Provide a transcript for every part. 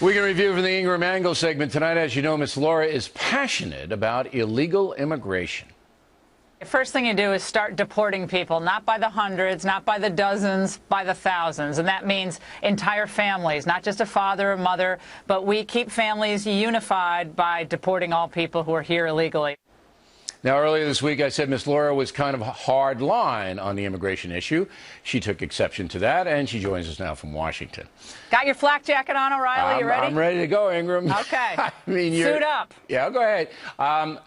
We can review from the Ingraham Angle segment tonight. As you know, Miss Laura is passionate about illegal immigration. The first thing you do is start deporting people, not by the hundreds, not by the dozens, by the thousands. And that means entire families, not just a father or mother, but we keep families unified by deporting all people who are here illegally. Now, earlier this week, I said Miss Laura was kind of a hard line on the immigration issue. She took exception to that, and she joins us now from Washington. Got your flak jacket on, O'Reilly? You ready? I'm ready to go, Ingram. Okay. I mean, suit up. Yeah, go ahead.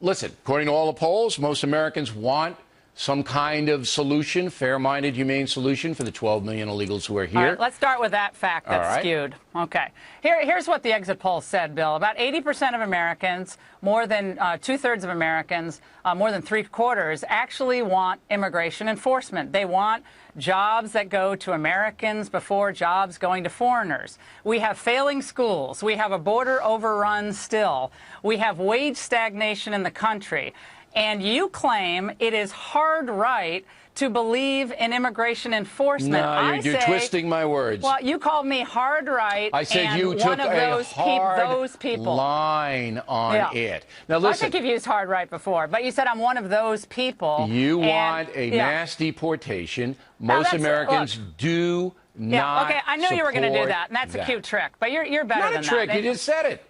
Listen, according to all the polls, most Americans want some kind of solution, fair-minded, humane solution for the 12 million illegals who are here. All right, let's start with that fact that's skewed. Okay. Here's what the exit polls said, Bill. About 80% of Americans, more than two-thirds of Americans, more than three-quarters, actually want immigration enforcement. They want jobs that go to Americans before jobs going to foreigners. We have failing schools. We have a border overrun still. We have wage stagnation in the country. And you claim it is hard right to believe in immigration enforcement. No, you're twisting my words. Well, you called me hard right. I said you took a hard line on it. Now, listen. I think you've used hard right before, but you said I'm one of those people. You want a mass deportation. Most Americans do not. Okay, I knew you were going to do that, and that's a cute trick. But you're better than that. Not a trick. You just said it.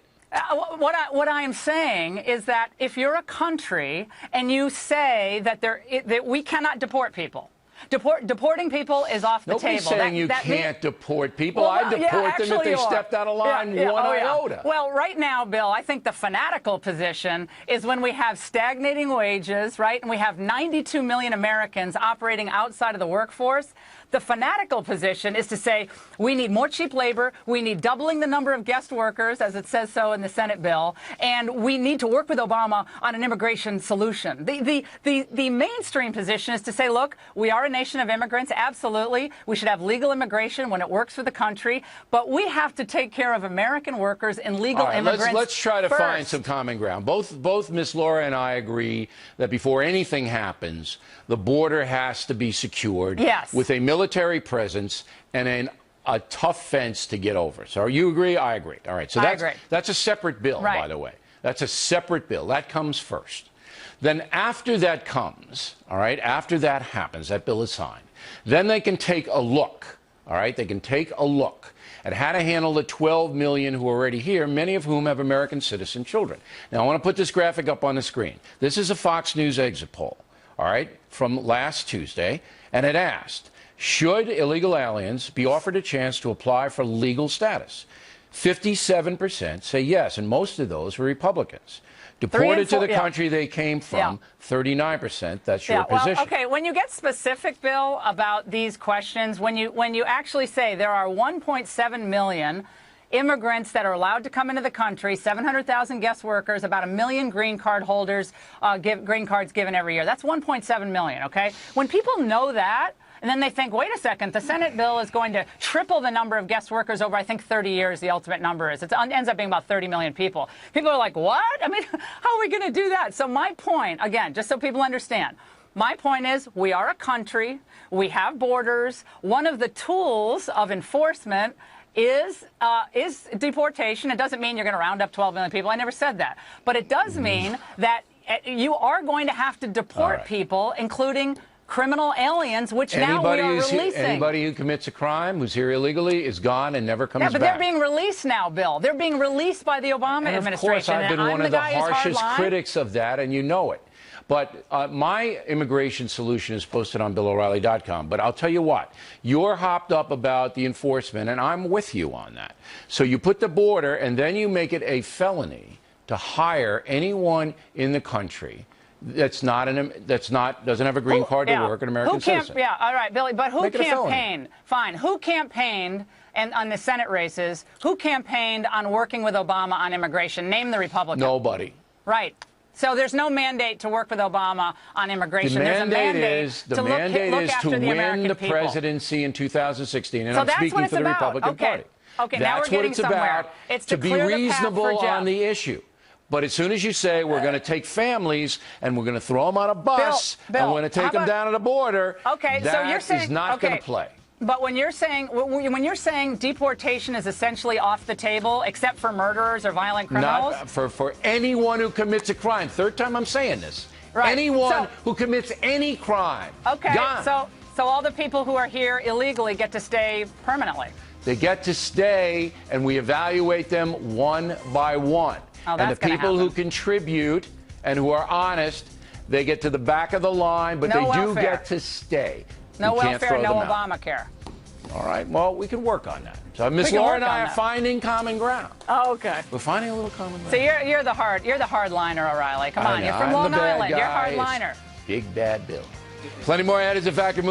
What I am saying is that if you're a country and you say that we cannot deport people, deporting people is off the table. Nobody's saying you can't deport people. Well, I deport them if they stepped out of line one iota. Well, right now, Bill, I think the fanatical position is when we have stagnating wages, right, and we have 92 million Americans operating outside of the workforce. The fanatical position is to say we need more cheap labor, we need doubling the number of guest workers, as it says so in the Senate bill, and we need to work with Obama on an immigration solution. The mainstream position is to say, look, we are a nation of immigrants, absolutely. We should have legal immigration when it works for the country, but we have to take care of American workers and legal immigrants. Let's try to first. Find some common ground. Both Miss Laura and I agree that before anything happens, the border has to be secured with a military presence and a tough fence to get over. So you agree? I agree. All right. So that's a separate bill, by the way. That's a separate bill. That comes first. Then after that comes, all right, after that happens, that bill is signed, then they can take a look, all right, they can take a look at how to handle the 12 million who are already here, many of whom have American citizen children. Now, I want to put this graphic up on the screen. This is a Fox News exit poll, all right, from last Tuesday, and it asked, should illegal aliens be offered a chance to apply for legal status? 57% say yes, and most of those were Republicans. Deported to the country they came from, 39%. That's your position. Well, okay, when you get specific, Bill, about these questions, when you actually say there are 1.7 million immigrants that are allowed to come into the country, 700,000 guest workers, about 1 million green card holders, green cards given every year. That's 1.7 million, okay? When people know that, and then they think, wait a second, the Senate bill is going to triple the number of guest workers over, I think, 30 years, the ultimate number is. It ends up being about 30 million people. People are like, what? I mean, how are we going to do that? So my point, again, just so people understand, my point is we are a country. We have borders. One of the tools of enforcement is deportation. It doesn't mean you're going to round up 12 million people. I never said that. But it does mean that you are going to have to deport people, including criminal aliens, which now we are releasing. Anybody who commits a crime, who's here illegally, is gone and never comes back. Yeah, but they're being released now, Bill. They're being released by the Obama administration. Of course, I've been one of the harshest critics of that, and you know it. But my immigration solution is posted on BillO'Reilly.com. But I'll tell you what, you're hopped up about the enforcement, and I'm with you on that. So you put the border, and then you make it a felony to hire anyone in the country doesn't have a green card to work, an American citizen. Yeah, all right, Billy, but who campaigned? Fine. Who campaigned on the Senate races? Who campaigned on working with Obama on immigration? Name the Republican. Nobody. Right. So there's no mandate to work with Obama on immigration. The mandate is to win the presidency in 2016, and I'm speaking for the Republican Party. Okay, now we're getting somewhere. It's to be reasonable on the issue. But as soon as you say we're going to take families and we're going to throw them on a bus and we're going to take them down to the border, that is not going to play. But when you're saying deportation is essentially off the table, except for murderers or violent criminals, not for anyone who commits a crime. Third time I'm saying this. Right. Anyone who commits any crime. Okay. Gone. So all the people who are here illegally get to stay permanently. They get to stay, and we evaluate them one by one. Oh, and the people who contribute and who are honest, they get to the back of the line, but no they welfare. Do get to stay. No we welfare, can't no throw them Obamacare. Out. All right, well, we can work on that. So Ms. Laura and I are finding common ground. Oh, okay. We're finding a little common ground. So you're the hardliner, O'Reilly. Come on, you're from Long Island. You're hardliner. Big bad Bill. Plenty more ahead as a factor.